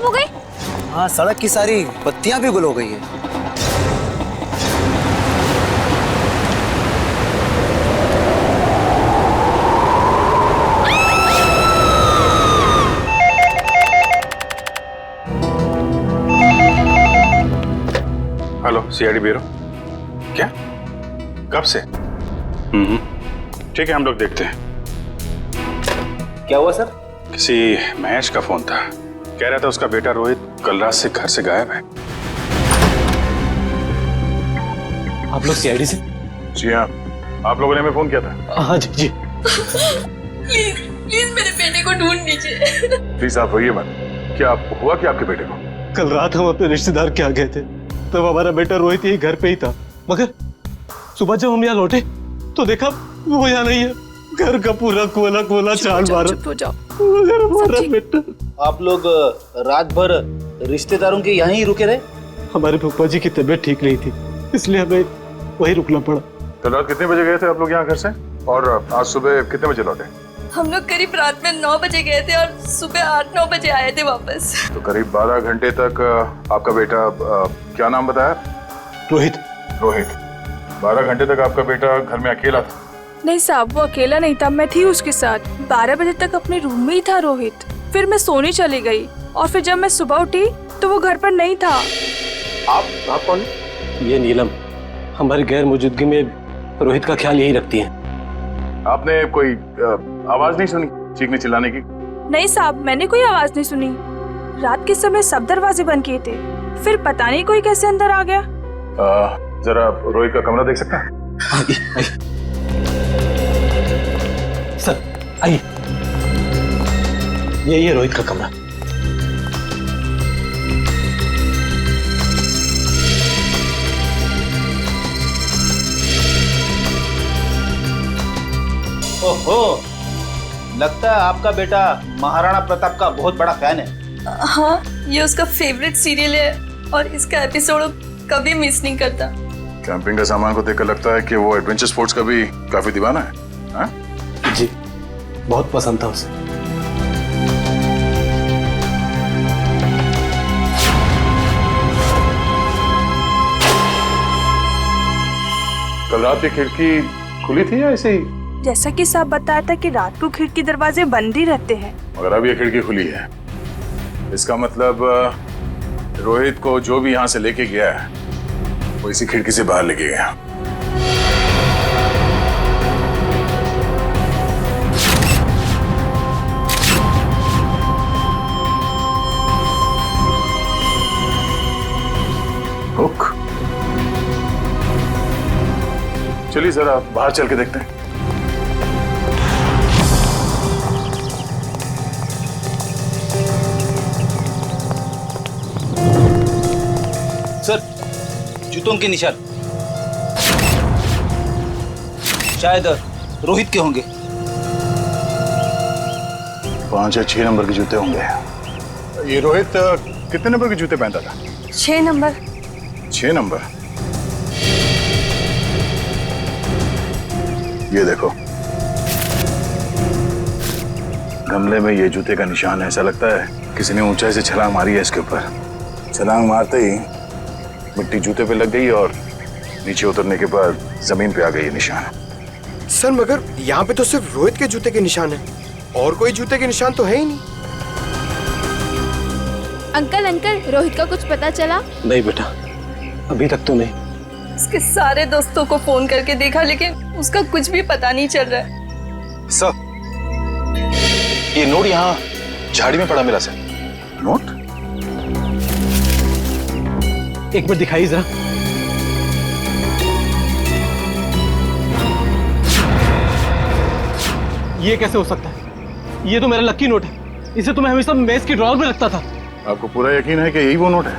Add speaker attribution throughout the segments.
Speaker 1: खराब हो गई?
Speaker 2: हाँ, सड़क की सारी बत्तियां भी गुल हो गई है।
Speaker 3: Hello, CID bureau. क्या? कब से? ठीक है, हम लोग देखते हैं।
Speaker 2: क्या हुआ सर?
Speaker 3: किसी महेश का फोन था, कह रहा था उसका बेटा रोहित कल रात से घर से गायब है।
Speaker 4: आप लोग सीआईडी से?
Speaker 3: जी हाँ, आप लोगों ने हमें फोन किया था।
Speaker 4: हाँ जी जी।
Speaker 5: प्लीज प्लीज मेरे बेटे को ढूंढ लीजिए।
Speaker 3: प्लीज आप होइए मत। क्या हुआ क्या आपके बेटे को?
Speaker 4: कल रात हम अपने रिश्तेदार के यहाँ गए थे, तब हमारा बेटा रोहित यही घर पे ही था, मगर सुबह जब हम यहाँ लौटे तो देखा वो यहाँ नहीं है। घर का पूरा कोला कोला चाल मारा।
Speaker 5: चुप हो जाओ।
Speaker 4: मगर हमारा बेटा।
Speaker 2: आप लोग रात भर रिश्तेदारों के यहाँ ही रुके रहे?
Speaker 4: हमारे फूफा जी की तबीयत ठीक नहीं थी, इसलिए हमें वही रुकना पड़ा।
Speaker 3: कल रात कितने बजे गए थे आप लोग यहाँ घर से, और आज सुबह कितने बजे लौटे?
Speaker 5: हम लोग करीब रात में 9 बजे गए थे और सुबह 8-9 बजे आए थे वापस।
Speaker 3: तो करीब 12 घंटे तक आपका बेटा, क्या नाम बताया?
Speaker 4: रोहित।
Speaker 3: रोहित। 12 घंटे तक आपका बेटा घर में अकेला था?
Speaker 6: नहीं साहब, वो अकेला नहीं था, मैं थी उसके साथ। 12 बजे तक अपने रूम में ही था रोहित। फिर मैं सोने चली गई और फिर जब मैं सुबह उठी तो वो घर पर नहीं था।
Speaker 3: आप कौन?
Speaker 4: ये नीलम हमारी गैर मौजूदगी में रोहित का ख्याल यही रखती है।
Speaker 3: आपने कोई आवाज नहीं सुनी चीखने चिल्लाने की?
Speaker 6: नहीं साहब, मैंने कोई आवाज नहीं सुनी। रात के समय सब दरवाजे बंद किए थे, फिर पता नहीं कोई कैसे अंदर आ गया।
Speaker 3: जरा रोहित का कमरा देख सकता है?
Speaker 4: आइए सर, आइए। यही है रोहित का कमरा।
Speaker 2: ओहो, लगता है आपका बेटा महाराणा प्रताप का बहुत बड़ा फैन है।
Speaker 5: हाँ, ये उसका फेवरेट सीरियल है और इसका एपिसोड कभी मिस नहीं करता।
Speaker 3: कैंपिंग का सामान को देखकर लगता है कि वो एडवेंचर स्पोर्ट्स का भी काफी दीवाना है। हाँ?
Speaker 4: जी, बहुत पसंद था उसे।
Speaker 3: कल रात की खिड़की खुली थी या ऐसे ही?
Speaker 6: जैसा कि साहब बताया था कि रात को खिड़की दरवाजे बंद ही रहते हैं।
Speaker 3: मगर अब ये खिड़की खुली है, इसका मतलब रोहित को जो भी यहाँ से लेके गया है वो इसी खिड़की से बाहर लेके गया। हुक। चलिए जरा बाहर चल के देखते हैं।
Speaker 2: सर, जूतों के निशान शायद रोहित के होंगे।
Speaker 3: 5 या 6 नंबर के जूते होंगे। ये रोहित कितने नंबर के जूते पहनता था?
Speaker 5: 6 नंबर।
Speaker 3: 6 नंबर। ये देखो, गमले में ये जूते का निशान है। ऐसा लगता है किसी ने ऊंचाई से छलांग मारी है इसके ऊपर। छलांग मारते ही मिट्टी जूते पे लग गई और नीचे उतरने के बाद जमीन पे आ गई ये निशान।
Speaker 7: सर, मगर यहाँ पे तो सिर्फ रोहित के जूते के निशान है, और कोई जूते के निशान तो है ही नहीं।
Speaker 1: अंकल, रोहित का कुछ पता चला?
Speaker 4: नहीं बेटा, अभी तक तो नहीं।
Speaker 5: उसके सारे दोस्तों को फोन करके देखा, लेकिन उसका कुछ भी पता नहीं चल रहा है।
Speaker 3: सर, ये नोट यहाँ झाड़ी में पड़ा मिला सर। नोट?
Speaker 4: एक मिनट दिखाइए जरा। ये कैसे हो सकता है? ये तो मेरा लकी नोट है। इसे तो मैं हमेशा मेज की ड्रॉअर में रखता था।
Speaker 3: आपको पूरा यकीन है कि यही वो नोट है?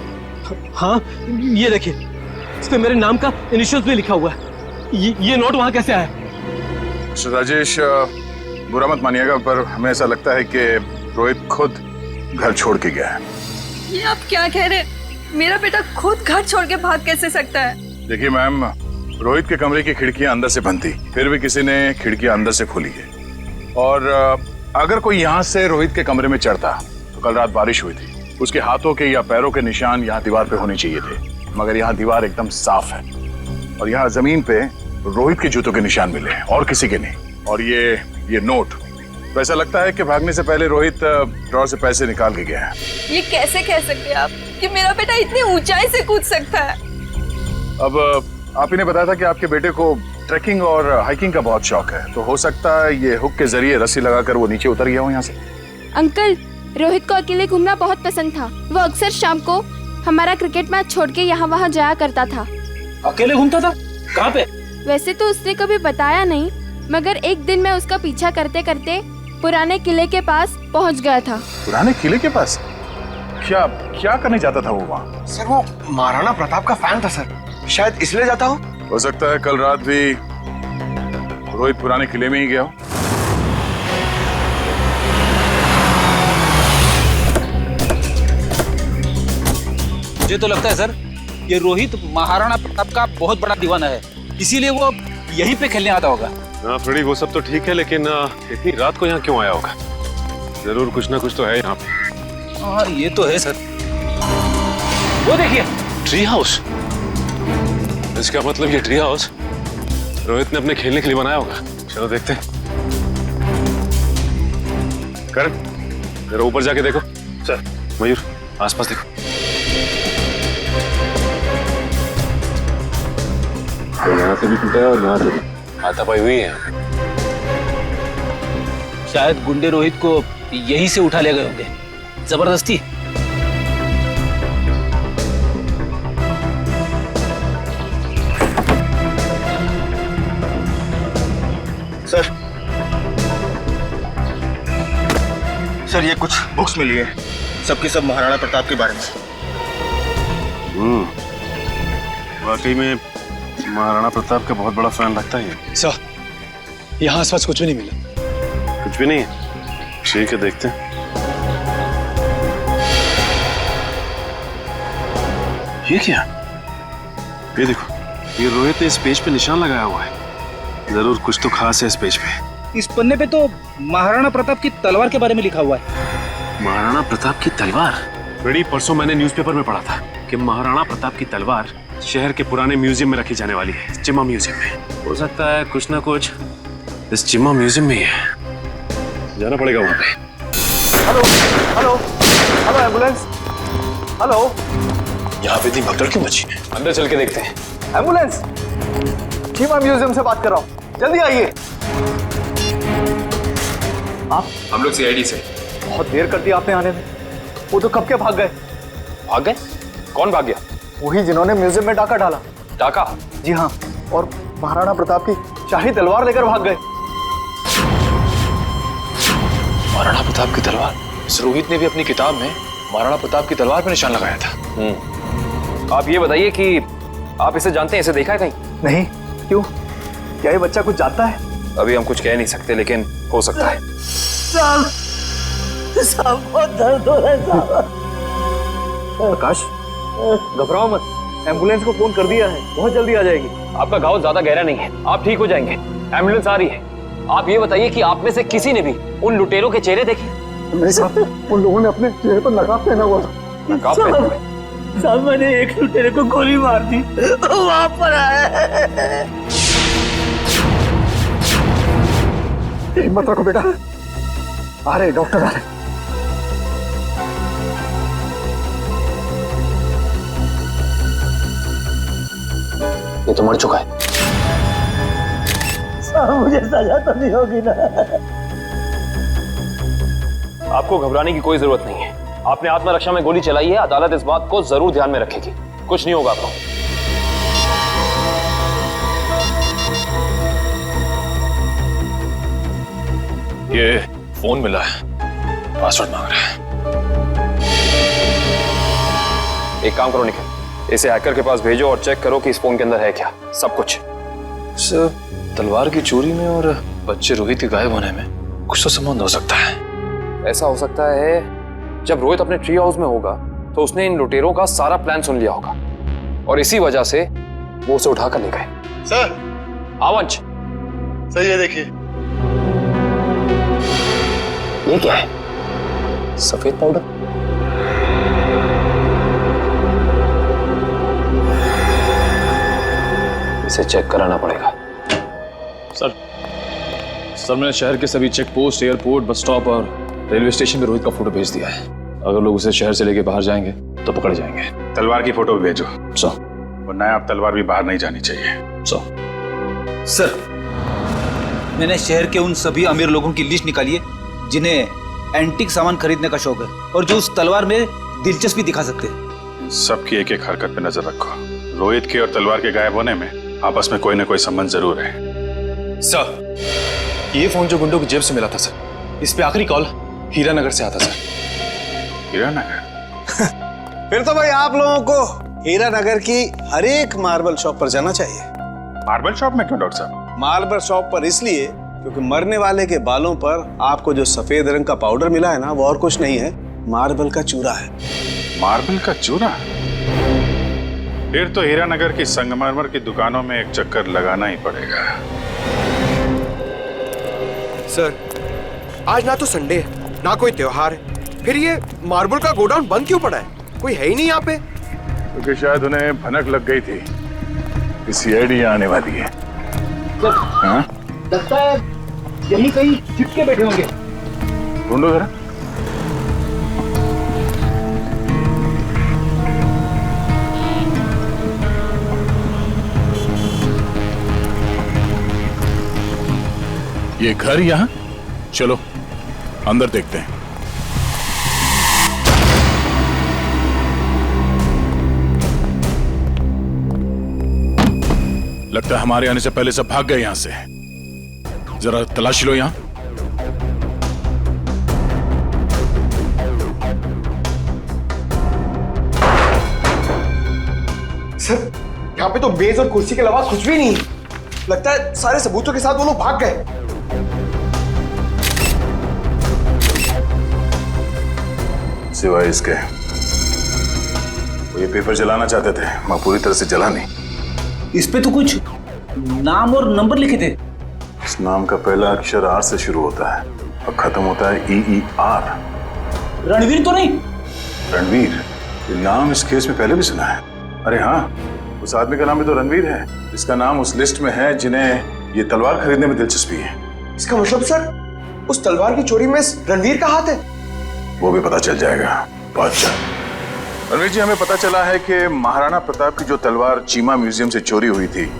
Speaker 4: हाँ, ये देखिए, इस पे मेरे नाम का इनिशियल्स भी लिखा हुआ है। ये नोट वहां कैसे आया?
Speaker 3: मिस्टर राजेश, बुरा मत मानिएगा, पर हमें ऐसा लगता है कि रोहित खुद घर छोड़ के गया है।
Speaker 5: ये आप क्या कह रहे हैं? मेरा बेटा खुद घर छोड़ के भाग कैसे सकता है?
Speaker 3: देखिए मैम, रोहित के कमरे की खिड़कियां अंदर से बंद थी, फिर भी किसी ने खिड़कियां अंदर से खोली है। और अगर कोई यहाँ से रोहित के कमरे में चढ़ता तो कल रात बारिश हुई थी, उसके हाथों के या पैरों के निशान यहाँ दीवार पे होने चाहिए थे, मगर यहाँ दीवार एकदम साफ है और यहाँ जमीन पे रोहित के जूतों के निशान मिले हैं और किसी के नहीं। और ये नोट, तो ऐसा लगता है कि भागने से पहले रोहित ड्रॉर से पैसे निकाल के गया है।
Speaker 5: ये कैसे कह सकते हैं आप कि मेरा बेटा इतनी ऊंचाई से कूद सकता है?
Speaker 3: अब आप ही ने बताया था कि आपके बेटे को ट्रैकिंग और हाइकिंग का बहुत शौक है, तो हो सकता है ये हुक के जरिए रस्सी लगाकर वो नीचे उतर गया हो यहाँ से।
Speaker 1: अंकल, रोहित को अकेले घूमना बहुत पसंद था। वो अक्सर शाम को हमारा क्रिकेट मैच छोड़ के यहाँ वहाँ जाया करता था।
Speaker 2: अकेले घूमता था? कहाँ पे?
Speaker 1: वैसे तो उसने कभी बताया नहीं, मगर एक दिन मैं उसका पीछा करते करते पुराने किले के पास पहुँच गया था।
Speaker 3: पुराने किले के पास? क्या क्या करने जाता था वो वहाँ?
Speaker 7: सर वो महाराणा प्रताप का फैन था सर, शायद इसलिए जाता हो
Speaker 3: सकता है कल रात भी रोहित पुराने किले में ही गया हो।
Speaker 2: मुझे तो लगता है सर, ये रोहित महाराणा प्रताप का बहुत बड़ा दीवाना है, इसीलिए वो यहीं पे खेलने आता होगा।
Speaker 4: हाँ फ्रेडी, वो सब तो ठीक है, लेकिन इतनी रात को यहाँ क्यों आया होगा? जरूर कुछ ना कुछ तो है यहाँ पे।
Speaker 2: हाँ ये तो है सर। वो देखिए,
Speaker 4: ट्री हाउस। इसका मतलब ये ट्री हाउस रोहित ने अपने खेलने के लिए बनाया होगा। चलो देखते हैं। करण, जरा ऊपर जाके देखो।
Speaker 3: सर।
Speaker 4: मयूर, आसपास देखो। यहाँ से भी टूटा है और यहाँ से भी हाथापाई हुई है।
Speaker 2: शायद गुंडे रोहित को यहीं से उठा ले गए होंगे, जबरदस्ती।
Speaker 7: सर ये कुछ बुक्स मिली है, सबकी सब महाराणा प्रताप के बारे में।
Speaker 4: वाकई में महाराणा प्रताप का बहुत बड़ा फैन लगता है।
Speaker 8: सर, यहाँ आसपास कुछ भी नहीं मिला।
Speaker 4: कुछ भी नहीं है? ठीक है, देखते हैं। ये क्या? ये देखो, ये रोहित ने इस पेज पे निशान लगाया हुआ है। जरूर कुछ तो खास है इस पेज पे।
Speaker 2: इस पन्ने पे तो महाराणा प्रताप की तलवार के बारे में लिखा हुआ है।
Speaker 4: महाराणा प्रताप की तलवार? बड़ी परसों मैंने न्यूज़पेपर में पढ़ा था कि महाराणा प्रताप की तलवार शहर के पुराने म्यूजियम में रखी जाने वाली है, चिम्मा म्यूजियम में। हो सकता है कुछ ना कुछ इस चिम्मा म्यूजियम में ही है। जाना पड़ेगा वहां पे।
Speaker 7: Hello hello hello, ambulance, hello.
Speaker 8: यहाँ पे इतनी भगदड़ क्यों मची है? अंदर चल के देखते हैं।
Speaker 7: एम्बुलेंस, चिम्मा म्यूजियम से बात कर रहा हूँ, जल्दी आइए। आप?
Speaker 8: हम लोग सीआईडी से।
Speaker 7: बहुत देर कर दी आपने आने में। वो तो कब के भाग गए।
Speaker 8: भाग गए? कौन भाग गया?
Speaker 7: वही जिन्होंने म्यूजियम में डाका डाला।
Speaker 8: डाका?
Speaker 7: जी हाँ, और महाराणा प्रताप की शाही तलवार लेकर भाग गए।
Speaker 8: महाराणा प्रताप की तलवार? इस रोहित ने भी अपनी किताब में महाराणा प्रताप की तलवार पर निशान लगाया था। आप ये बताइए कि आप इसे जानते हैं, इसे देखा है कहीं?
Speaker 7: नहीं, क्यों? क्या ये बच्चा कुछ जानता है?
Speaker 8: अभी हम कुछ कह नहीं सकते, लेकिन हो सकता है।
Speaker 7: बहुत दर्द हो रहा है। प्रकाश, घबराओ मत, एम्बुलेंस को फोन कर दिया है, बहुत जल्दी आ जाएगी।
Speaker 8: आपका घाव ज्यादा गहरा नहीं है, आप ठीक हो जाएंगे। एम्बुलेंस आ रही है। आप ये बताइए कि आप में से किसी ने भी उन लुटेरों के चेहरे देखे?
Speaker 7: नहीं साहब, उन लोगों ने अपने चेहरे पर नकाब पहना हुआ था।
Speaker 8: नकाब पहना हुआ?
Speaker 9: साहब मैंने एक लुटेरे को गोली मार दी, वहां पर आया।
Speaker 7: हिम्मत रखो बेटा, आ रहे डॉक्टर आ रहे।
Speaker 8: ये तो मर चुका है।
Speaker 9: साहब मुझे सजा तो नहीं होगी ना?
Speaker 8: आपको घबराने की कोई जरूरत नहीं है। आपने आत्मरक्षा में गोली चलाई है, अदालत इस बात को जरूर ध्यान में रखेगी। कुछ नहीं होगा आपको। ये फोन मिला है, पासवर्ड मांग रहा है। एक काम करो निखिल, इसे हैकर के पास भेजो और चेक करो कि इस फोन के अंदर है क्या, सब कुछ। सर, तलवार की चोरी में और बच्चे रोहित के गायब होने में कुछ तो संबंध हो सकता है। ऐसा हो सकता है जब रोहित अपने ट्री हाउस में होगा तो उसने इन लुटेरों का सारा प्लान सुन लिया होगा और इसी वजह से वो उसे उठाकर ले गए।
Speaker 7: सर,
Speaker 8: आवंश,
Speaker 7: सर ये देखिए।
Speaker 8: ये क्या है? सफेद पाउडर? इसे चेक कराना पड़ेगा।
Speaker 10: सर मैंने शहर के सभी check post, airport, bus stop और रेलवे स्टेशन पे रोहित का फोटो भेज दिया है। अगर लोग उसे शहर से लेके बाहर जाएंगे तो पकड़े जाएंगे।
Speaker 3: तलवार की फोटो भी भेजो।
Speaker 10: सर।
Speaker 3: और नायाब तलवार भी बाहर नहीं जानी चाहिए।
Speaker 2: सर, मैंने शहर के उन सभी अमीर लोगों की लिस्ट निकाली है जिन्हें एंटीक सामान खरीदने का शौक है और जो उस तलवार में दिलचस्पी दिखा सकते हैं।
Speaker 3: सबकी एक एक हरकत पे नजर रखो। रोहित के और तलवार के गायब होने में आपस में कोई ना कोई संबंध जरूर है।
Speaker 10: सर, ये फोन जो गुंडों की जेब से मिला था सर, इस पे आखिरी कॉल हीरानगर से आता सर।
Speaker 3: हीरानगर?
Speaker 11: फिर तो भाई आप लोगों को हीरानगर की हर एक मार्बल शॉप पर जाना चाहिए।
Speaker 3: मार्बल शॉप में क्यों डॉक्टर साहब?
Speaker 11: मार्बल शॉप पर इसलिए क्योंकि मरने वाले के बालों पर आपको जो सफेद रंग का पाउडर मिला है ना, वो और कुछ नहीं है, मार्बल का चूरा है।
Speaker 3: मार्बल का चूरा? फिर तो हीरानगर की संगमरमर की दुकानों में एक चक्कर लगाना ही पड़ेगा।
Speaker 12: सर, आज ना तो संडे है ना कोई त्योहार है, फिर ये मार्बल का गोडाउन बंद क्यों पड़ा है? कोई है ही नहीं यहाँ पे।
Speaker 3: क्योंकि शायद उन्हें भनक लग गई थी कि सीआईडी यहाँ आने वाली है। हाँ?
Speaker 9: लगता है यहीं कहीं चिपके बैठे होंगे।
Speaker 3: ढूंढो जरा। ये घर यहाँ? चलो अंदर देखते हैं। लगता है हमारे आने से पहले सब भाग गए यहां से। जरा तलाशी लो यहां।
Speaker 12: सर, यहाँ पे तो मेज और कुर्सी के अलावा कुछ भी नहीं है। लगता है सारे सबूतों के साथ वो लोग भाग गए।
Speaker 3: सिवाय इसके वो ये पेपर जलाना चाहते थे, मैं पूरी तरह से जला नहीं।
Speaker 2: इस पे तो कुछ नाम और नंबर लिखे थे।
Speaker 3: इस नाम का पहला अक्षर आर से शुरू होता है और खत्म होता है EER।
Speaker 2: रणवीर तो नहीं?
Speaker 3: रणवीर? ये नाम इस केस में पहले भी सुना है। अरे हाँ, उस आदमी का नाम भी तो रणवीर है। इसका नाम उस लिस्ट में है जिन्हें ये तलवार खरीदने में दिलचस्पी है।
Speaker 12: इसका मतलब सर, उस तलवार की चोरी में रणवीर का हाथ है?
Speaker 3: वो भी पता चल जाएगा। बादशाह रणवीर जी, हमें पता चला है कि महाराणा प्रताप की जो तलवार चीमा म्यूजियम से चोरी हुई थी,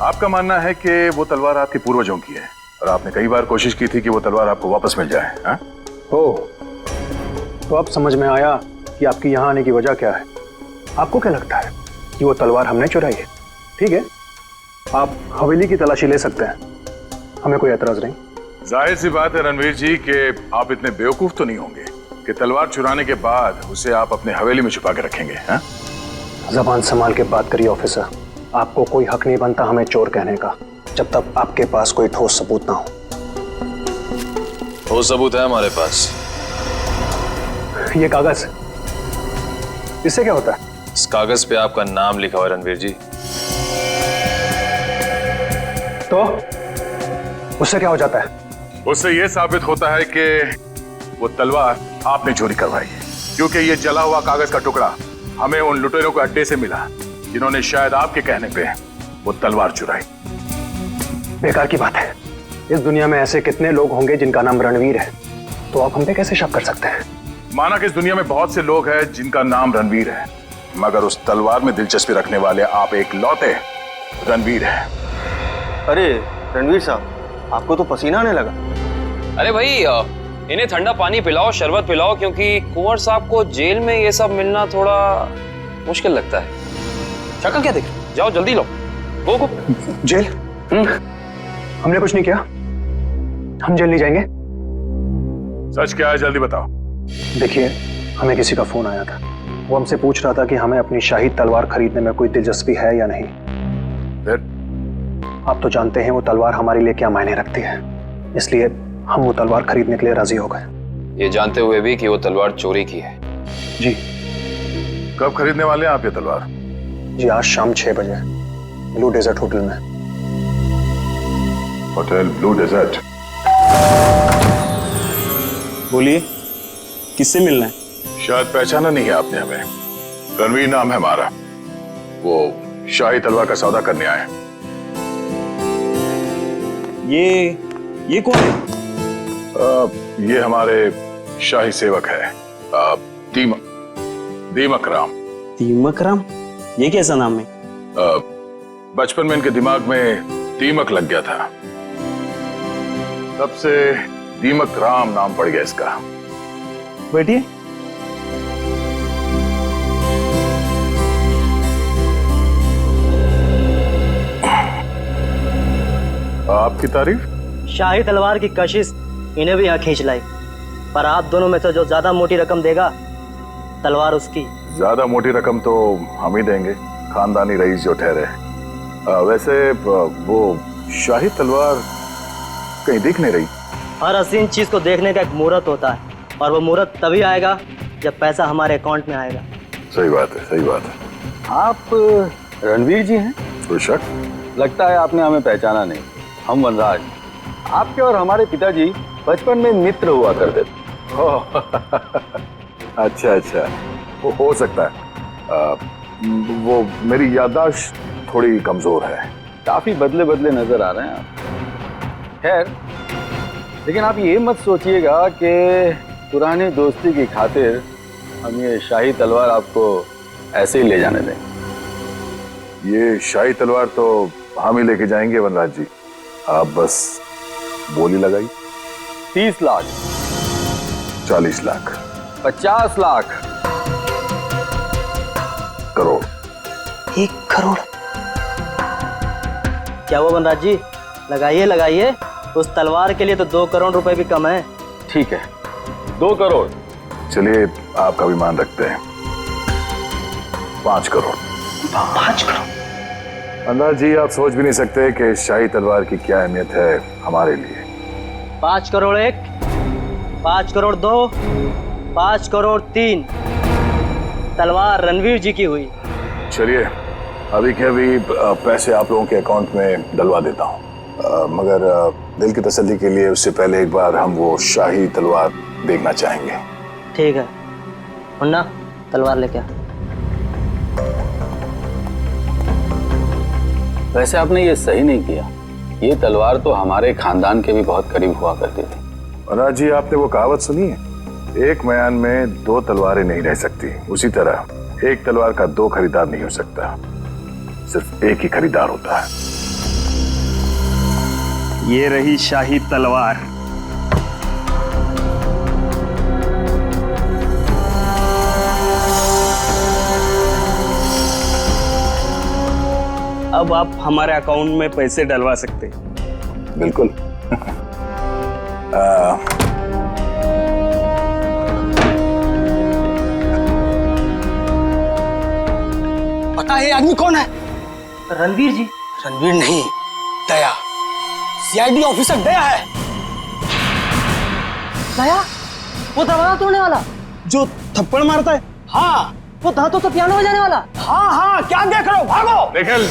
Speaker 3: आपका मानना है कि वो तलवार आपके पूर्वजों की है और आपने कई बार कोशिश की थी कि वो तलवार आपको वापस मिल जाए। हाँ?
Speaker 7: तो अब समझ में आया कि आपकी यहाँ आने की वजह क्या है। आपको क्या लगता है कि वो तलवार हमने चुराई है? ठीक है, आप हवेली की तलाशी ले सकते हैं, हमें कोई एतराज नहीं।
Speaker 3: जाहिर सी बात है रणवीर जी कि आप इतने बेवकूफ तो नहीं होंगे कि तलवार चुराने के बाद उसे आप अपने हवेली में छुपा के रखेंगे। हाँ?
Speaker 7: जबान संभाल के बात करिए ऑफिसर। आपको कोई हक नहीं बनता हमें चोर कहने का जब तक आपके पास कोई ठोस सबूत ना हो।
Speaker 8: ठोस सबूत है हमारे पास।
Speaker 7: ये कागज, इससे क्या होता है?
Speaker 8: इस कागज पे आपका नाम लिखा हुआ है रणवीर जी।
Speaker 7: तो उससे क्या हो जाता है?
Speaker 3: उससे यह साबित होता है कि वो तलवार आपने चोरी करवाई है, क्योंकि ये जला हुआ कागज का टुकड़ा हमें उन लुटेरों के अड्डे से मिला जिन्होंने शायद आपके कहने पे वो तलवार चुराई।
Speaker 7: बेकार की बात है। इस दुनिया में ऐसे कितने लोग होंगे जिनका नाम रणवीर है, तो आप हम पे कैसे शक कर सकते हैं?
Speaker 3: माना कि इस दुनिया में बहुत से लोग हैं जिनका नाम रणवीर है, मगर उस तलवार में दिलचस्पी रखने वाले आप एक लौते रणवीर हैं।
Speaker 11: अरे रणवीर साहब, आपको तो पसीना आने लगा।
Speaker 8: अरे भाई, इन्हें ठंडा पानी पिलाओ, शरबत पिलाओ, क्योंकि कुंवर साहब को जेल में ये सब मिलना थोड़ा मुश्किल लगता है। शक्ल क्या देख? जाओ जल्दी लो। गो।
Speaker 7: जेल? हमने कुछ नहीं किया, हम जेल नहीं जाएंगे।
Speaker 3: सच क्या है, जल्दी बताओ।
Speaker 7: देखिए, हमें किसी का फोन आया था। वो हमसे पूछ रहा था कि हमें अपनी शाही तलवार खरीदने में कोई दिलचस्पी है या नहीं।
Speaker 3: फिर?
Speaker 7: आप तो जानते हैं वो तलवार हमारे लिए क्या मायने रखती है, इसलिए हम वो तलवार खरीदने के लिए राजी हो गए।
Speaker 8: ये जानते हुए भी कि वो तलवार चोरी की है।
Speaker 7: जी।
Speaker 3: कब खरीदने वाले हैं आप ये तलवार?
Speaker 7: जी, आज शाम 6 बजे ब्लू डेजर्ट होटल में।
Speaker 3: Hotel Blue Desert?
Speaker 10: बोलिए, किससे मिलना है?
Speaker 3: शायद पहचाना नहीं है आपने हमें। रणवीर नाम है हमारा। वो शाही तलवार का सौदा करने आए।
Speaker 11: ये कौन है?
Speaker 3: ये हमारे शाही सेवक है, दीमक राम।
Speaker 9: दीमक राम? ये कैसा नाम है?
Speaker 3: बचपन में इनके दिमाग में दीमक लग गया था, तब से दीमक राम नाम पड़ गया इसका।
Speaker 11: बैठिए।
Speaker 3: आपकी तारीफ?
Speaker 13: शाही तलवार की कशिश इन्हें भी यहाँ खींच लाई, पर आप दोनों में से जो ज्यादा मोटी रकम देगा तलवार उसकी।
Speaker 3: ज्यादा मोटी रकम तो हम ही देंगे, खानदानी रईस जो ठहरे। वैसे वो शाही तलवार कहीं दिख नहीं रही।
Speaker 13: हर हसीन चीज को देखने का एक मुहूर्त होता है, और वो मुहूर्त तभी आएगा जब पैसा हमारे अकाउंट में आएगा।
Speaker 3: सही बात है, सही बात है।
Speaker 14: आप रणवीर जी हैं?
Speaker 3: कोई शक?
Speaker 14: लगता है आपने हमें पहचाना नहीं। हम वनराज, आपके और हमारे पिताजी बचपन में मित्र हुआ करते थे।
Speaker 3: अच्छा अच्छा, वो हो सकता है। वो मेरी याददाश्त थोड़ी कमजोर है।
Speaker 14: काफी बदले बदले नजर आ रहे हैं आप। खैर, लेकिन आप ये मत सोचिएगा कि पुरानी दोस्ती की खातिर हम ये शाही तलवार आपको ऐसे ही ले जाने दें।
Speaker 3: ये शाही तलवार तो हम ही लेके जाएंगे वनराज जी, आप बस बोली लगाई।
Speaker 14: 30 लाख,
Speaker 3: 40 लाख,
Speaker 14: 50 लाख,
Speaker 3: करोड़।
Speaker 13: 1 करोड़? क्या वो वनराज जी? लगाइए लगाइए, उस तलवार के लिए तो 2 करोड़ रुपए भी कम है।
Speaker 14: ठीक है, 2 करोड़।
Speaker 3: चलिए आपका भी मान रखते हैं, 5 करोड़।
Speaker 13: 5 करोड़?
Speaker 3: वनराज जी, आप सोच भी नहीं सकते कि इस शाही तलवार की क्या अहमियत है हमारे लिए।
Speaker 13: 5 करोड़ 1, 5 करोड़ 2, 5 करोड़ 3। तलवार रणवीर जी की हुई।
Speaker 3: चलिए अभी के अभी पैसे आप लोगों के अकाउंट में डलवा देता हूँ, मगर दिल की तसल्ली के लिए उससे पहले एक बार हम वो शाही तलवार देखना चाहेंगे।
Speaker 13: ठीक है, मुन्ना तलवार लेके आ।
Speaker 14: वैसे आपने ये सही नहीं किया। ये तलवार तो हमारे खानदान के भी बहुत करीब हुआ करती थी।
Speaker 3: वनराज जी, आपने वो कहावत सुनी है, एक मयान में 2 तलवारें नहीं रह सकती। उसी तरह एक तलवार का 2 खरीदार नहीं हो सकता, सिर्फ एक ही खरीदार होता है।
Speaker 9: ये रही शाही तलवार। अब आप हमारे अकाउंट में पैसे डलवा सकते हैं।
Speaker 3: बिल्कुल।
Speaker 9: पता है ये आदमी कौन है?
Speaker 13: रणवीर जी।
Speaker 9: रणवीर नहीं, दया। सीआईडी ऑफिसर दया है।
Speaker 13: दया? वो दरवाजा तोड़ने वाला
Speaker 9: जो थप्पड़ मारता है? हाँ।
Speaker 13: वो दांतों से पियानो बजाने वाला?
Speaker 9: हाँ हाँ, क्या देख रहे हो? भागो।
Speaker 3: निकल।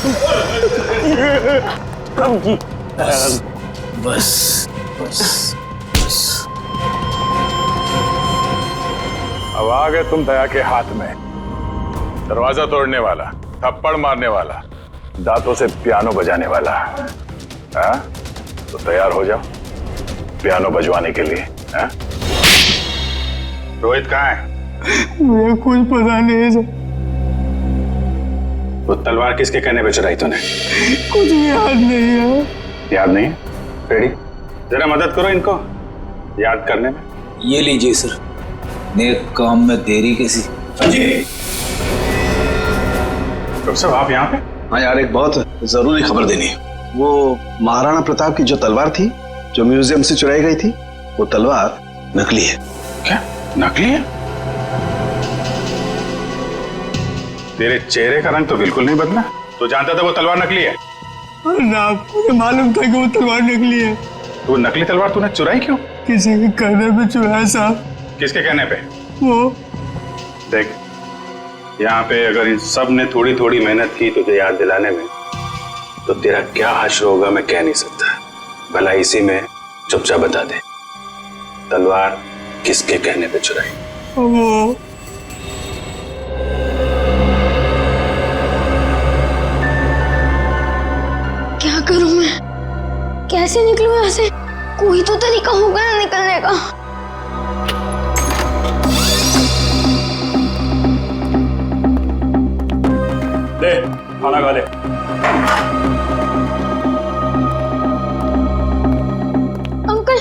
Speaker 9: कब जी?
Speaker 2: बस बस बस।
Speaker 3: अब आ गए तुम दया के हाथ में। दरवाजा तोड़ने वाला, थप्पड़ मारने वाला, दांतों से पियानो बजाने वाला। हाँ? तो तैयार हो जाओ पियानो बजवाने के लिए। हाँ? रोहित कहाँ है?
Speaker 9: मुझे कुछ पता नहीं है सर।
Speaker 11: वो तलवार किसके कहने पे चुराई तूने?
Speaker 9: कुछ भी याद नहीं है।
Speaker 11: याद नहीं? रेडी, जरा मदद करो इनको याद करने में।
Speaker 2: ये लीजिए सर, नेक काम में देरी कैसी।
Speaker 11: डॉक्टर साहब आप यहाँ पे?
Speaker 15: हाँ यार, एक बहुत जरूरी खबर देनी है। वो महाराणा प्रताप की जो तलवार थी, जो म्यूजियम से चुराई गई थी, वो तलवार नकली है।
Speaker 11: क्या नकली है? तेरे चेहरे का रंग तो बिल्कुल नहीं बदला। तो जानता था वो तलवार नकली है?
Speaker 9: ना, मुझे मालूम था कि वो तलवार नकली है।
Speaker 11: तो वो नकली तलवार तूने चुराई क्यों?
Speaker 9: किसी के कहने पे चुराया साहब।
Speaker 11: किसके कहने पे?
Speaker 9: वो
Speaker 11: देख, यहाँ पे अगर इन सब ने थोड़ी थोड़ी मेहनत की तुझे याद दिलाने में, तो तेरा क्या हश्र होगा मैं कह नहीं सकता। भला इसी में चुपचाप बता दे, तलवार किसके कहने पे चुराई?
Speaker 9: वो
Speaker 1: क्या करूं मैं?
Speaker 16: कैसे निकलूं यहाँ से? कोई तो तरीका होगा ना निकलने का।
Speaker 11: ले खाना खा ले।
Speaker 16: अंकल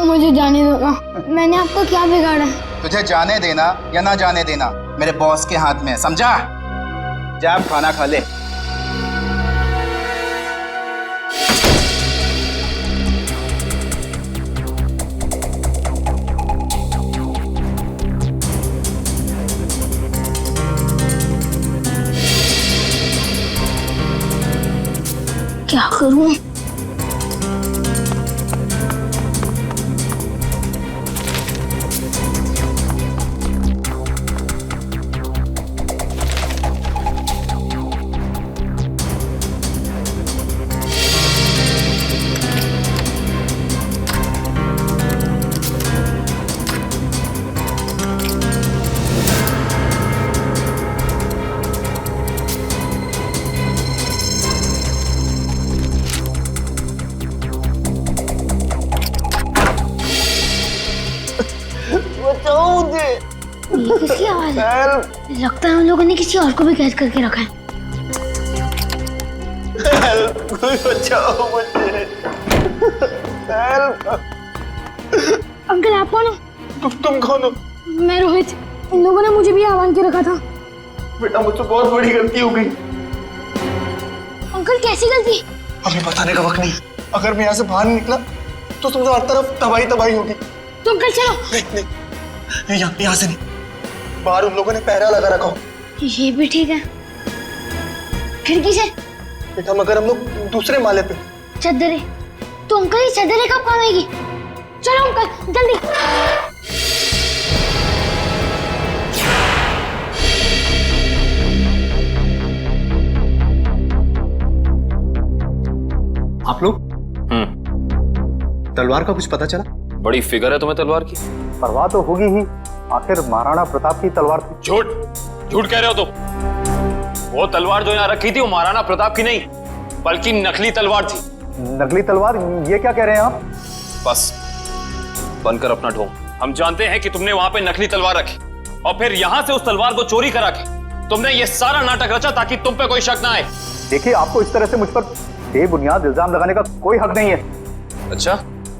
Speaker 16: मुझे जाने दो ना, मैंने आपका क्या बिगाड़ा?
Speaker 17: तुझे जाने देना या ना जाने देना मेरे बॉस के हाथ में है, समझा?
Speaker 2: जा आप खाना खा ले।
Speaker 16: क्या करूं? ये किसकी आवाज है? लगता है उन लोगों ने किसी और को भी कैद करके रखा है।
Speaker 17: कोई बचाओ मुझे।
Speaker 16: अंकल आप कौन हो?
Speaker 17: तुम कौन हो?
Speaker 16: मैं रोहित। इन लोगों ने मुझे भी आह्वान के रखा था।
Speaker 17: बेटा मुझसे बहुत बड़ी गलती हो गई।
Speaker 16: अंकल कैसी गलती?
Speaker 17: हमें बताने का वक्त नहीं। अगर मैं यहाँ से बाहर नहीं निकला तो तुमसे हर तरफ तबाही तबाही होगी।
Speaker 16: तो अंकल चलो।
Speaker 17: नहीं यहाँ से नहीं। बाहर उन लोगों ने पहरा लगा रखा हो।
Speaker 16: ये भी ठीक है। खिड़की से?
Speaker 17: बेटा मगर हम लोग दूसरे माले पे।
Speaker 16: चद्दरें? तो अंकल ये चद्दरें कब काम आएगी? चलो अंकल जल्दी।
Speaker 8: आप लोग? तलवार का कुछ पता चला? बड़ी फिगर है तुम्हें तलवार की।
Speaker 7: परवाह तो होगी ही, आखिर महाराणा प्रताप की तलवार थी।
Speaker 8: झूठ झूठ कह रहे हो तुम। वो तलवार जो यहाँ रखी थी वो महाराणा प्रताप की नहीं बल्कि नकली तलवार थी।
Speaker 7: नकली तलवार? ये क्या कह रहे हैं आप?
Speaker 8: बस बनकर अपना ढोंग। हम जानते हैं कि तुमने वहां पे नकली तलवार रखी और फिर यहां से उस तलवार को चोरी करा के तुमने ये सारा नाटक रचा ताकि तुम पे कोई शक ना आए।
Speaker 7: देखिए आपको इस तरह से मुझ पर बेबुनियाद इल्जाम लगाने का कोई हक नहीं है।
Speaker 8: अच्छा,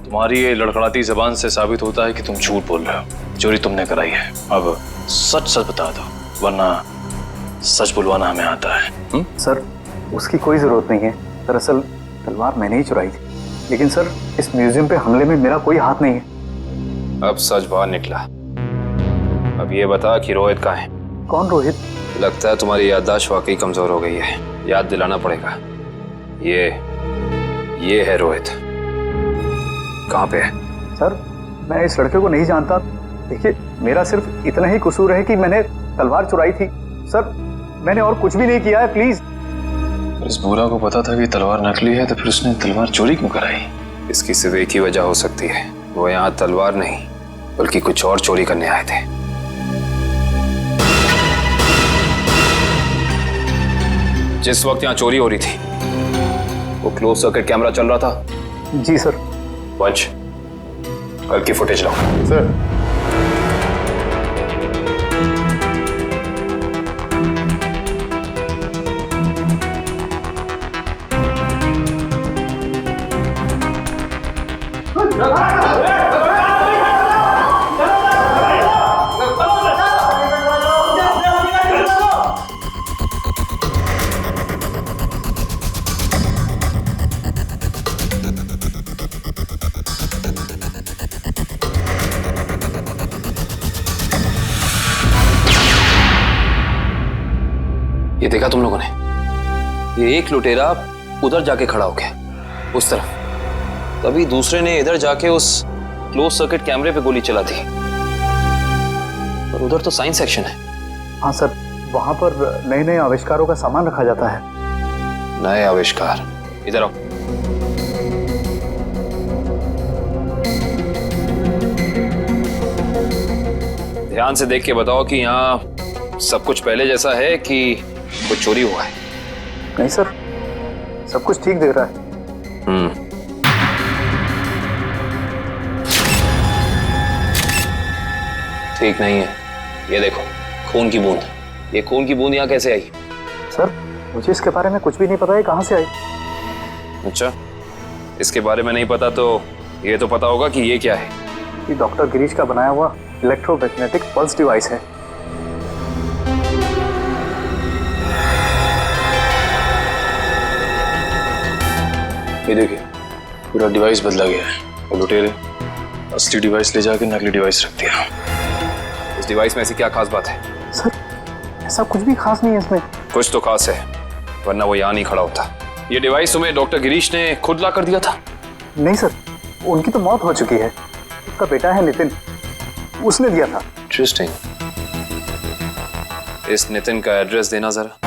Speaker 8: तुम्हारी ये लड़खड़ाती जबान से साबित होता है कि तुम झूठ बोल रहे हो। चोरी तुमने कराई है। अब सच सच बता दो वरना सच बुलवाना हमें आता है।
Speaker 7: सर उसकी कोई जरूरत नहीं है। दरअसल तलवार मैंने ही चुराई थी। लेकिन सर इस म्यूजियम पे हमले में मेरा कोई हाथ नहीं है।
Speaker 8: अब सच बाहर निकला। अब ये बता कि रोहित कहाँ है?
Speaker 7: कौन रोहित?
Speaker 8: लगता है तुम्हारी याददाश्त वाकई कमजोर हो गई है। याद दिलाना पड़ेगा। ये है रोहित। कहाँ पे है?
Speaker 7: सर मैं इस लड़के को नहीं जानता। देखिए मेरा सिर्फ इतना ही कसूर है कि मैंने तलवार चुराई थी। सर मैंने और कुछ भी नहीं किया है, प्लीज।
Speaker 8: इस बुरा को पता था कि तलवार नकली है तो फिर उसने तलवार चोरी क्यों कराई? इसकी सिर्फ एक ही वजह हो सकती है। वो यहाँ तलवार नहीं बल्कि कुछ और चोरी करने आए थे। जिस वक्त यहाँ चोरी हो रही थी वो क्लोज सर्किट कैमरा चल रहा था।
Speaker 7: जी सर।
Speaker 8: पंच कल की फुटेज लाओ।
Speaker 7: सर
Speaker 8: ये देखा तुम लोगों ने? ये एक लुटेरा उधर जाके खड़ा हो गया उस तरफ, तभी दूसरे ने इधर जाके उस क्लोज सर्किट कैमरे पे गोली चला दी। पर उधर तो साइंस सेक्शन है।
Speaker 7: हाँ सर, वहां पर नए नए आविष्कारों का सामान रखा जाता है।
Speaker 8: नए आविष्कार? इधर आओ। ध्यान से देख के बताओ कि यहाँ सब कुछ पहले जैसा है कि कुछ चोरी हुआ है?
Speaker 7: नहीं सर, सब कुछ ठीक दिख रहा है।
Speaker 8: ठीक नहीं है। ये देखो, खून की बूंद। ये खून की बूंद यहाँ कैसे आई?
Speaker 7: सर मुझे इसके बारे में कुछ भी नहीं पता है, कहाँ से आई?
Speaker 8: अच्छा, इसके बारे में नहीं पता तो ये तो पता होगा कि ये क्या है।
Speaker 7: ये डॉक्टर गिरीश का बनाया हुआ इलेक्ट्रोमैग्नेटिक पल्स डिवाइस है।
Speaker 10: ये देखिए, पूरा डिवाइस बदला गया है और लुटेरे असली डिवाइस ले जाके नकली डिवाइस रख दिया।
Speaker 8: इस डिवाइस में ऐसी क्या खास बात है?
Speaker 7: सर ऐसा कुछ भी खास नहीं है इसमें।
Speaker 8: कुछ तो खास है, वरना वो यहाँ नहीं खड़ा होता। ये डिवाइस तुम्हें डॉक्टर गिरीश ने खुद ला कर दिया था?
Speaker 7: नहीं सर, उनकी तो मौत हो चुकी है। उसका बेटा है नितिन, उसने दिया था।
Speaker 8: इंटरेस्टिंग। इस नितिन का एड्रेस देना जरा।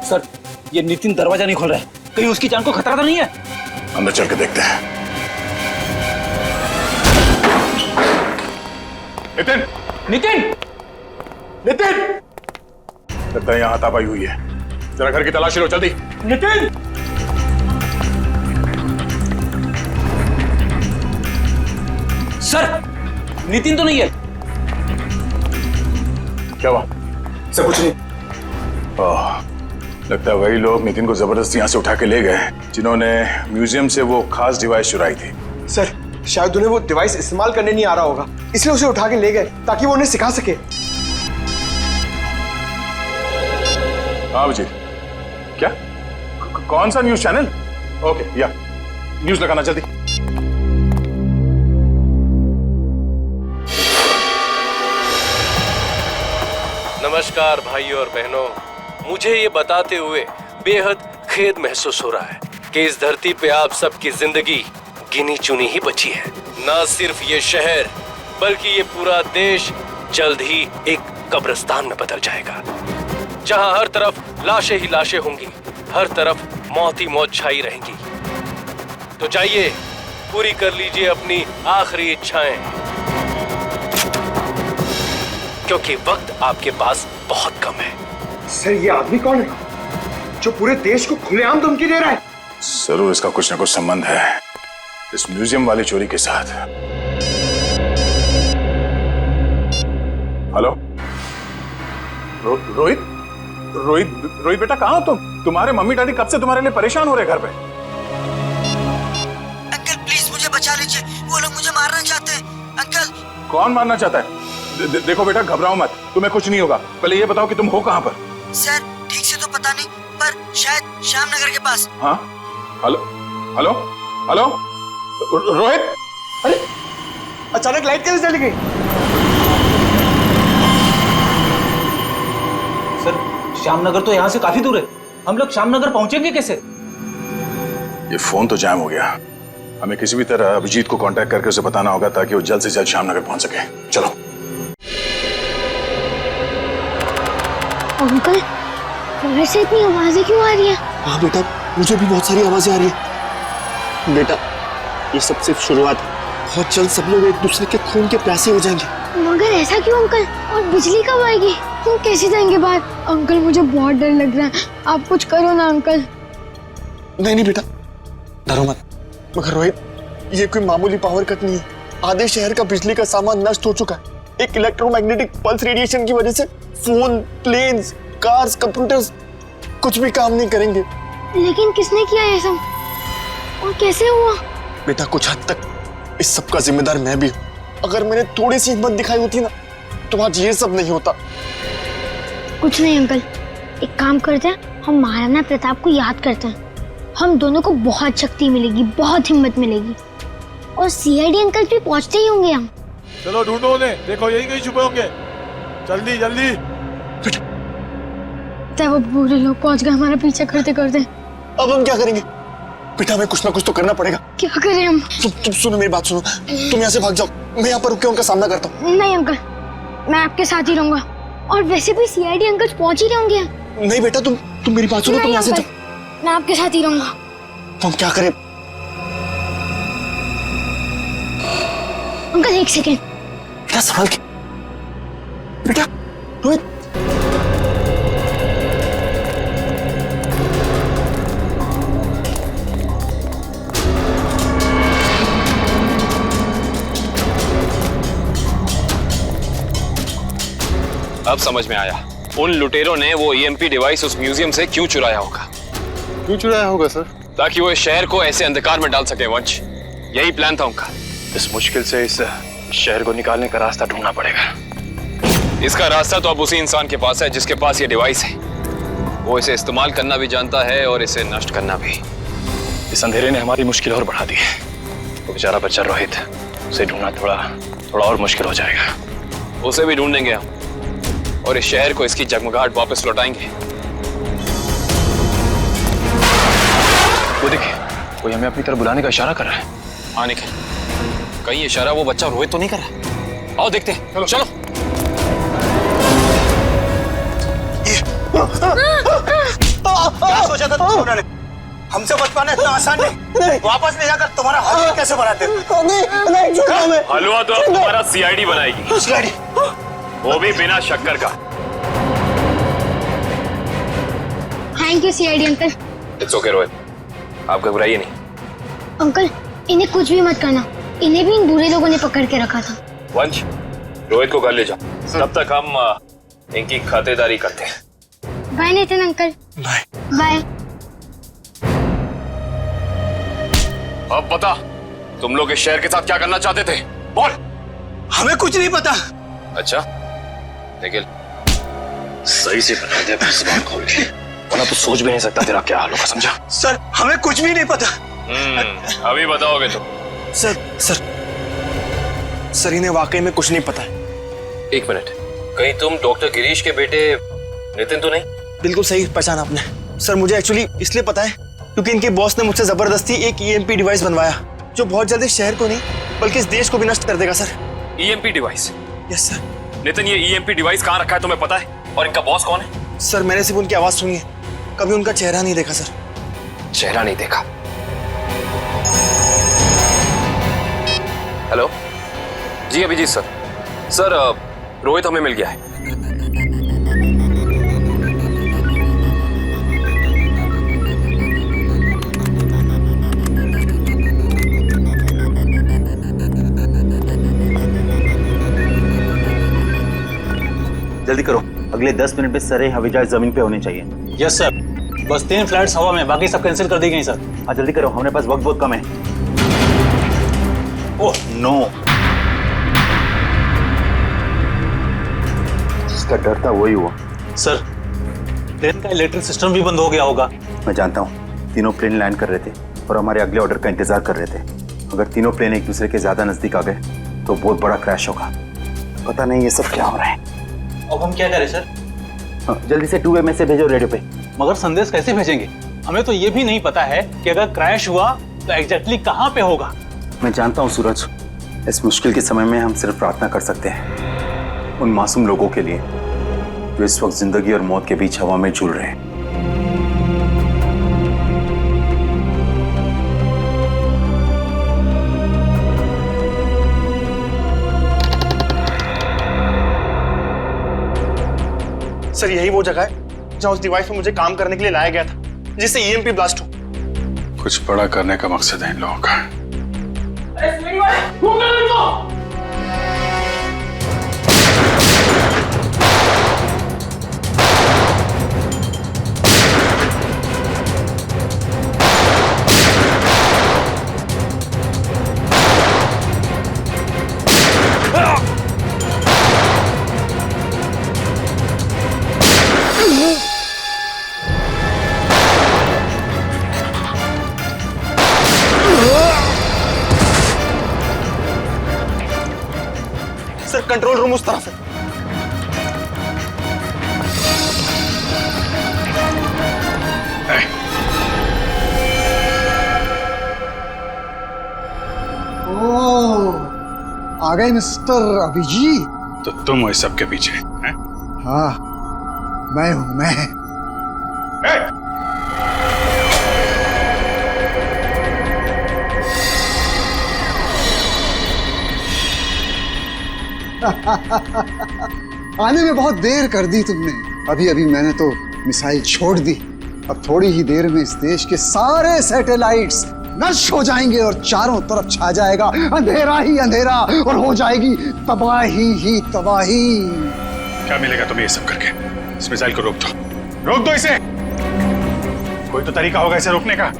Speaker 2: सर ये नितिन दरवाजा नहीं खोल रहा है, कहीं उसकी जान को खतरा तो नहीं है?
Speaker 3: अंदर चल के देखते हैं। नितिन!
Speaker 2: नितिन!
Speaker 3: नितिन! लगता है यहाँ हाथापाई हुई है। जरा घर की तलाशी लो जल्दी।
Speaker 2: नितिन! सर नितिन तो नहीं है।
Speaker 3: क्या हुआ?
Speaker 17: सब कुछ नहीं।
Speaker 3: लगता है वही लोग नितिन को जबरदस्ती यहाँ से उठा के ले गए जिन्होंने म्यूजियम से वो खास डिवाइस चुराई थी।
Speaker 12: सर शायद उन्हें वो डिवाइस इस्तेमाल करने नहीं आ रहा होगा, इसलिए उसे उठा के ले गए ताकि वो उन्हें सिखा सके।
Speaker 3: हाँ अभिजीत, क्या? कौन सा न्यूज चैनल? ओके, या न्यूज लगाना जल्दी।
Speaker 18: नमस्कार भाइयों और बहनों, मुझे ये बताते हुए बेहद खेद महसूस हो रहा है कि इस धरती पे आप सबकी जिंदगी गिनी चुनी ही बची है। न सिर्फ ये शहर बल्कि ये पूरा देश जल्द ही एक कब्रिस्तान में बदल जाएगा, जहां हर तरफ लाशें ही लाशें होंगी, हर तरफ मौत ही मौत छाई रहेंगी। तो जाइए पूरी कर लीजिए अपनी आखिरी इच्छाएं, क्योंकि वक्त आपके पास बहुत कम है।
Speaker 12: सर ये आदमी कौन है जो पूरे देश को खुलेआम धमकी दे रहा है?
Speaker 3: जरूर इसका कुछ न कुछ संबंध है इस म्यूजियम वाली चोरी के साथ। हेलो रोहित? रोहित बेटा कहाँ हो तुम? तुम्हारे मम्मी डैडी कब से तुम्हारे लिए परेशान हो रहे घर पे?
Speaker 19: अंकल प्लीज मुझे बचा लीजिए, वो लोग मुझे मारना चाहते हैं। अंकल।
Speaker 3: कौन मारना चाहता है? देखो बेटा घबराओ मत, तुम्हें कुछ नहीं होगा। पहले ये बताओ कि तुम हो कहाँ पर?
Speaker 19: सर ठीक से तो पता नहीं, पर शायद श्यामनगर के पास।
Speaker 3: हाँ हेलो हेलो हेलो रोहित?
Speaker 12: अरे अचानक लाइट कैसे चली गई?
Speaker 2: सर श्यामनगर तो यहाँ से काफी दूर है, हम लोग श्यामनगर पहुंचेंगे कैसे?
Speaker 3: ये फोन तो जैम हो गया। हमें किसी भी तरह अभिजीत को कांटेक्ट करके उसे बताना होगा ताकि वो जल्द से जल्द श्यामनगर पहुंच सके। चलो।
Speaker 16: अंकल बाहर से इतनी आवाजें क्यों आ रही है?
Speaker 17: हाँ बेटा, मुझे भी बहुत सारी आवाजें आ रही है। बेटा ये सब सिर्फ शुरुआत है, बहुत जल्द सब लोग एक दूसरे के खून के प्यासे हो जाएंगे।
Speaker 16: मगर ऐसा क्यों अंकल? और बिजली कब आएगी? हम कैसे जाएंगे बाहर? अंकल मुझे बहुत डर लग रहा है, आप कुछ करो ना अंकल।
Speaker 17: नहीं बेटा डरो मत। मगर रोहित ये कोई मामूली पावर कट नहीं है, आधे शहर का बिजली का सामान नष्ट हो चुका है। एक इलेक्ट्रोमैग्नेटिक पल्स रेडिएशन की वजह से फोन, प्लेन्स, कार्स, कंप्यूटर्स कुछ भी काम नहीं करेंगे।
Speaker 16: लेकिन किसने किया ये सब और कैसे हुआ?
Speaker 17: बेटा कुछ हद तक इस सब का जिम्मेदार मैं भी हूँ। अगर मैंने थोड़ी सी हिम्मत दिखाई होती ना तो आज ये सब नहीं होता।
Speaker 16: कुछ नहीं अंकल, एक काम करते हैं, हम महाराणा प्रताप को याद करते हैं। हम दोनों को बहुत शक्ति मिलेगी, बहुत हिम्मत मिलेगी, और सीआईडी अंकल भी पहुंचते ही होंगे। हम
Speaker 20: चलो ढूंढो उन्हें, देखो यही कहीं छुपे होंगे। जल्दी जल्दी।
Speaker 16: वो बुरे लोग पहुंच गए हमारा पीछा करते करते।
Speaker 17: अब हम क्या करेंगे? बेटा हमें कुछ ना कुछ तो करना पड़ेगा।
Speaker 16: क्या करें हम?
Speaker 17: तुम सुनो मेरी बात सुनो, तुम यहाँ से भाग जाओ, मैं यहाँ पर रुक के उनका सामना करता हूँ।
Speaker 16: नहीं अंकल, मैं आपके साथ ही रहूंगा, और वैसे भी सीआईडी अंकल पहुंच ही रहे होंगे।
Speaker 17: नहीं बेटा तुम मेरी बात सुनो, तुम यहाँ से जाओ।
Speaker 16: मैं आपके साथ ही रहूंगा।
Speaker 17: तो हम क्या करें?
Speaker 16: अंकल एक सेकेंड।
Speaker 17: बेटा संभाल के। बेटा रोहित
Speaker 8: अब समझ में आया, उन लुटेरों ने वो ईएमपी डिवाइस उस म्यूजियम से क्यों चुराया होगा।
Speaker 3: क्यों चुराया होगा सर?
Speaker 8: ताकि वो इस शहर को ऐसे अंधकार में डाल सके वंश, यही प्लान था उनका।
Speaker 3: इस मुश्किल से इस शहर को निकालने का रास्ता ढूंढना पड़ेगा।
Speaker 8: इसका रास्ता तो अब उसी इंसान के पास है जिसके पास ये डिवाइस है। वो इसे इस्तेमाल करना भी जानता है और इसे नष्ट करना भी।
Speaker 3: इस अंधेरे ने हमारी मुश्किल और बढ़ा दी है। वो बेचारा बच्चा रोहित, उसे ढूंढना थोड़ा और मुश्किल हो जाएगा।
Speaker 8: उसे भी ढूंढेंगे हम और इस शहर को इसकी जगमगाहट वापस लौटाएंगे।
Speaker 3: वो देखिए, कोई हमें अपनी तरफ बुलाने का इशारा कर रहा है।
Speaker 8: हाँ निखिल, कहीं इशारा वो बच्चा रोहित तो नहीं कर रहा? आओ देखते हैं। चलो।
Speaker 9: क्या सोचा था तुमने? हमसे बच पाना इतना आसान नहीं। वापस ले जाकर तुम्हारा हलवा कैसे बनाते?
Speaker 8: हलवा तो अब तुम्हारा सीआईडी बनाएगी।
Speaker 9: सीआईडी?
Speaker 8: वो भी बिना शक्कर का।
Speaker 16: Thank you CID uncle.
Speaker 8: It's okay Rohit, आप घबराइए नहीं।
Speaker 16: अंकल, इन्हें कुछ भी मत करना। इन्हें भी इन बुरे लोगों ने पकड़ के रखा था।
Speaker 8: वंश, रोहित को घर ले जाओ, तब तक हम इनकी खातेदारी करते हैं।
Speaker 16: Bye Nitin uncle.
Speaker 9: Bye
Speaker 16: bye.
Speaker 8: अब बता, तुम लोग इस शहर के साथ क्या करना चाहते थे? बोल।
Speaker 9: हमें कुछ नहीं पता।
Speaker 8: अच्छा निखिल,
Speaker 3: सही से बता दे अपनी जुबान खोल के, वरना तो सोच भी नहीं सकता तेरा क्या हाल होगा, समझा?
Speaker 9: सर, हमें कुछ भी नहीं पता।
Speaker 8: अभी बताओगे तुम?
Speaker 17: सर इन्हें वाकई में कुछ नहीं पता है।
Speaker 8: एक मिनट, कहीं तुम डॉक्टर गिरीश के बेटे नितिन तो नहीं?
Speaker 17: बिल्कुल सही पहचाना आपने। सर मुझे एक्चुअली इसलिए पता है क्योंकि इनके बॉस ने मुझसे जबरदस्ती एक ईएमपी डिवाइस बनवाया जो बहुत जल्दी शहर को नहीं बल्कि इस देश को भी नष्ट कर देगा sir.
Speaker 8: EMP device?
Speaker 17: Yes sir.
Speaker 8: Nitin, ये ईएमपी डिवाइस कहाँ रखा है तुम्हें पता है? और इनका बॉस कौन है?
Speaker 17: सर मैंने सिर्फ उनकी आवाज सुनी है, कभी उनका चेहरा नहीं देखा सर।
Speaker 8: चेहरा नहीं देखा? हेलो जी, अभिजीत सर। सर रोहित हमें मिल गया है।
Speaker 2: जल्दी करो, अगले 10 मिनट में सारे हवाई जहाज जमीन पे होने चाहिए। Yes sir. बस 3 फ्लाइट्स हवा में, बाकी सब कैंसिल कर दी गई सर। हाँ जल्दी करो, हमारे पास वक्त बहुत कम है। ओह नो, जिसका डर था वही हुआ। सर, प्लेन का इलेक्ट्रिक सिस्टम भी बंद हो गया होगा। मैं जानता हूँ, तीनों प्लेन लैंड कर रहे थे और हमारे अगले ऑर्डर का इंतजार कर रहे थे। अगर तीनों प्लेन एक दूसरे के ज्यादा नजदीक आ गए तो बहुत बड़ा क्रैश होगा। पता नहीं ये सब क्या हो रहा है। अब हम क्या करें सर? हाँ, जल्दी से 2 मैसेज भेजो रेडियो पे। मगर संदेश कैसे भेजेंगे? हमें तो ये भी नहीं पता है कि अगर क्रैश हुआ तो एग्जैक्टली कहाँ पे होगा। मैं जानता हूँ सूरज, इस मुश्किल के समय में हम सिर्फ प्रार्थना कर सकते हैं उन मासूम लोगों के लिए जो इस वक्त जिंदगी और मौत के बीच हवा में झूल रहे हैं।
Speaker 17: सर यही वो जगह है जहाँ उस डिवाइस पे मुझे काम करने के लिए लाया गया था जिससे ईएमपी ब्लास्ट हो।
Speaker 3: कुछ बड़ा करने का मकसद है इन लोगों का।
Speaker 17: सर कंट्रोल रूम उस तरफ है।
Speaker 21: आ गए मिस्टर अभिजीत।
Speaker 3: तो तुम हो इस सब के पीछे हैं?
Speaker 21: हाँ मैं हूं मैं। आने में बहुत देर कर दी तुमने। अभी अभी मैंने तो मिसाइल छोड़ दी। अब थोड़ी ही देर में इस देश के सारे सैटेलाइट्स नष्ट हो जाएंगे और चारों तरफ छा जाएगा अंधेरा ही अंधेरा और हो जाएगी तबाही ही तबाही।
Speaker 11: क्या मिलेगा तुम्हें ये सब करके? इस मिसाइल को रोक दो इसे। कोई तो तरीका होगा इसे रोकने का।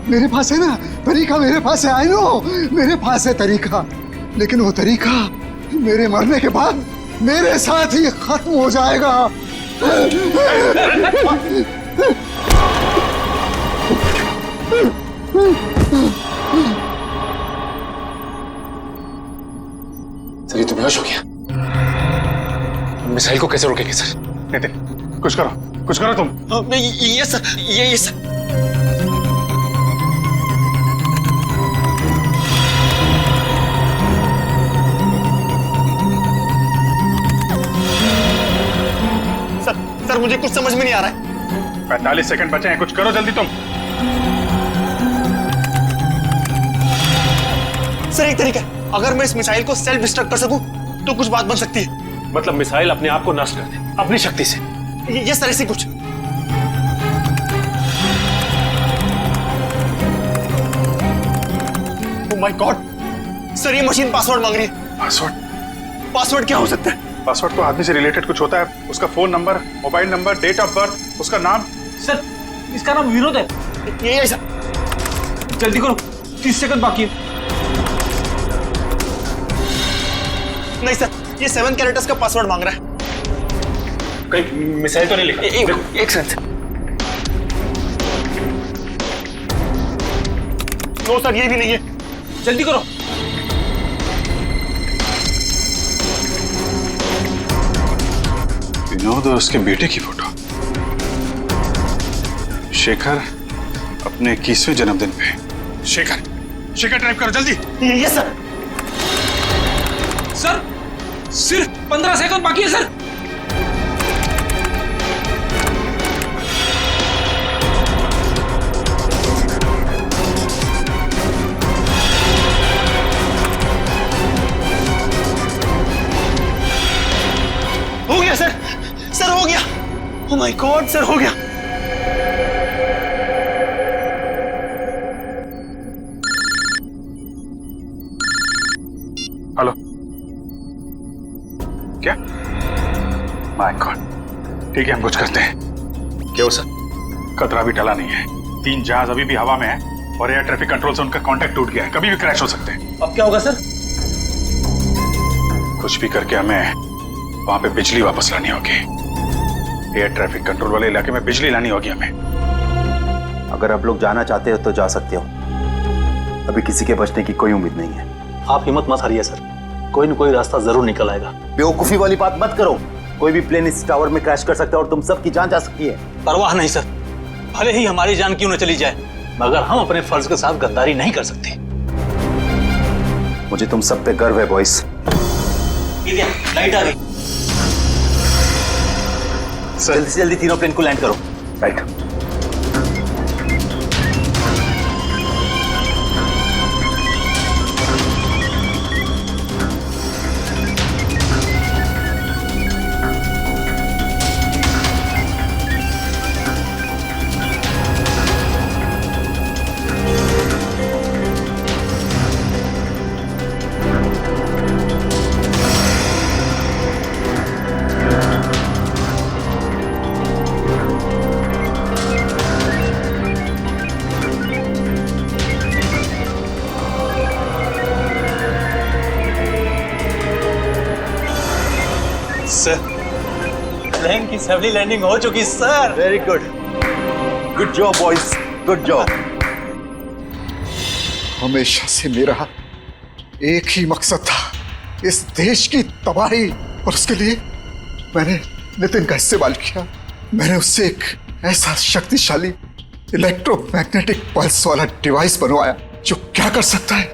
Speaker 21: मेरे पास है ना तरीका, मेरे पास है, आई नो मेरे पास है तरीका, लेकिन वो तरीका मेरे मरने के बाद मेरे साथ ही खत्म हो जाएगा।
Speaker 8: सर ये तो बेहोश हो गया। मिसाइल को कैसे रोकेंगे सर?
Speaker 11: नितिन कुछ करो तुम।
Speaker 17: ये सर, ये सर। सर मुझे कुछ समझ में नहीं आ रहा है।
Speaker 11: 45 सेकंड बचे हैं, कुछ करो जल्दी तुम।
Speaker 17: सर एक तरीका है, अगर मैं इस मिसाइल को सेल्फ डिस्ट्रक्ट कर सकूं तो कुछ बात बन सकती है।
Speaker 4: मतलब मिसाइल अपने आप को नष्ट कर दे अपनी शक्ति से?
Speaker 17: ये सर ऐसे कुछ। ओह माय गॉड सर, ये मशीन पासवर्ड मांग रही है। पासवर्ड क्या हो सकता है?
Speaker 11: पासवर्ड तो आदमी से रिलेटेड कुछ होता है, उसका phone number, mobile number, date of birth, उसका नाम।
Speaker 2: सर इसका नाम विनोद है।
Speaker 17: ये सर
Speaker 2: जल्दी करो, 30 सेकंड बाकी है।
Speaker 17: नहीं सर, ये 7 कैरेक्टर्स का पासवर्ड मांग रहा है।
Speaker 11: कहीं मिसाइल तो नहीं लिखा?
Speaker 17: एक सेकंड। नो सर, ये भी नहीं है।
Speaker 2: जल्दी करो।
Speaker 11: विनोद और उसके बेटे की फोटो। शेखर अपने 21वें जन्मदिन पे। शेखर टाइप करो जल्दी।
Speaker 17: ये सर।
Speaker 2: सर सिर्फ 15 सेकंड बाकी है सर।
Speaker 17: हो गया सर, सर हो गया। ओह माय गॉड सर, हो गया।
Speaker 11: हेलो, क्या? माय गॉड, ठीक है हम कुछ करते हैं। क्या हो सर? खतरा भी टला नहीं है, 3 जहाज अभी भी हवा में है और एयर ट्रैफिक कंट्रोल से उनका कांटेक्ट टूट गया है, कभी भी क्रैश हो सकते हैं।
Speaker 2: अब क्या होगा सर?
Speaker 11: कुछ भी करके हमें वहां पे बिजली वापस लानी होगी। एयर ट्रैफिक कंट्रोल वाले इलाके में बिजली लानी होगी हमें।
Speaker 6: अगर आप लोग जाना चाहते हो तो जा सकते हो, अभी किसी के बचने की कोई उम्मीद नहीं है।
Speaker 15: आप हिम्मत मत हारिए सर, कोई न कोई रास्ता जरूर निकल आएगा।
Speaker 6: बेवकूफी वाली बात मत करो, कोई भी प्लेन इस टावर में क्रैश कर सकता है और तुम सबकी जान जा सकती है।
Speaker 15: परवाह नहीं सर, भले ही हमारी जान क्यों न चली जाए, मगर हम अपने फर्ज के साथ गद्दारी नहीं कर सकते।
Speaker 6: मुझे तुम सब पे गर्व है बॉयज।
Speaker 15: लाइट आ गई,
Speaker 6: जल्दी से जल्दी तीनों प्लेन को लैंड करो। राइट।
Speaker 15: सर प्लेन की सफली लैंडिंग हो चुकी sir.
Speaker 6: Very good, good job boys, good job.
Speaker 21: हमेशा से मेरा एक ही मकसद था, इस देश की तबाही, और उसके लिए मैंने नितिन का इस्तेमाल किया। मैंने उससे एक ऐसा शक्तिशाली इलेक्ट्रोमैग्नेटिक पल्स वाला डिवाइस बनवाया जो क्या कर सकता है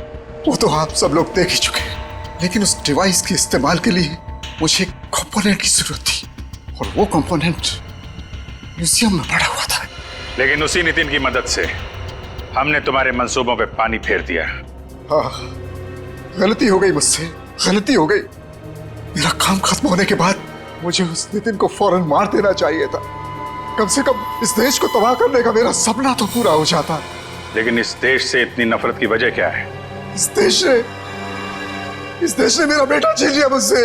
Speaker 21: वो तो आप सब लोग देख ही चुके हैं। लेकिन उस डिवाइस के इस्तेमाल के लिए मुझे एक कंपोनेंट की जरूरत थी, और वो कंपोनेंट म्यूजियम में पड़ा हुआ था।
Speaker 11: लेकिन उसी नितिन की मदद से हमने तुम्हारे मंसूबों पे पानी फेर दिया।
Speaker 21: हाँ, गलती हो गई मुझसे, गलती हो गई। मेरा काम खत्म होने के बाद मुझे उस नितिन को फौरन मार देना चाहिए था। कम से कम इस देश को तबाह करने का मेरा सपना तो पूरा हो जाता।
Speaker 11: लेकिन इस देश से इतनी नफरत की वजह क्या है?
Speaker 21: इस देश ने मेरा बेटा छीन लिया मुझसे।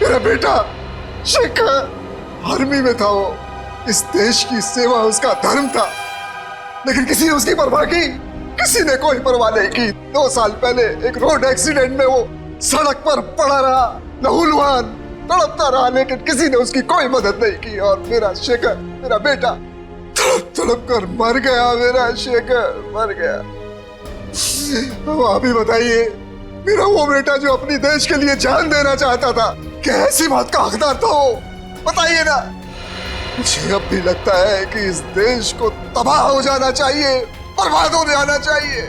Speaker 21: मेरा बेटा शेखर आर्मी में था वो, इस देश की सेवा उसका धर्म था, लेकिन किसी ने उसकी परवाह की? किसी ने कोई परवाह नहीं की। 2 साल पहले एक रोड एक्सीडेंट में वो सड़क पर पड़ा रहा, लहूलुहान तड़पता रहा, लेकिन किसी ने उसकी कोई मदद नहीं की। और मेरा शेखर, मेरा बेटा तड़प तड़प कर मर गया, मेरा शेखर मर गया। अब आप ही बताइए, मेरा वो बेटा जो अपनी देश के लिए जान देना चाहता था, क्या ऐसी बात का हकदार था वो? बताइए ना। मुझे अब भी लगता है कि इस देश को तबाह हो जाना चाहिए, बर्बाद हो जाना चाहिए।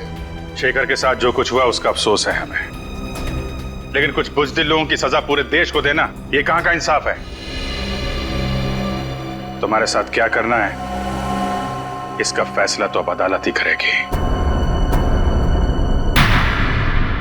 Speaker 11: शेखर के साथ जो कुछ हुआ उसका अफसोस है हमें, लेकिन कुछ बुज़दिल लोगों की सजा पूरे देश को देना, ये कहां का इंसाफ है? तुम्हारे साथ क्या करना है इसका फैसला तो अब अदालत ही करेगी।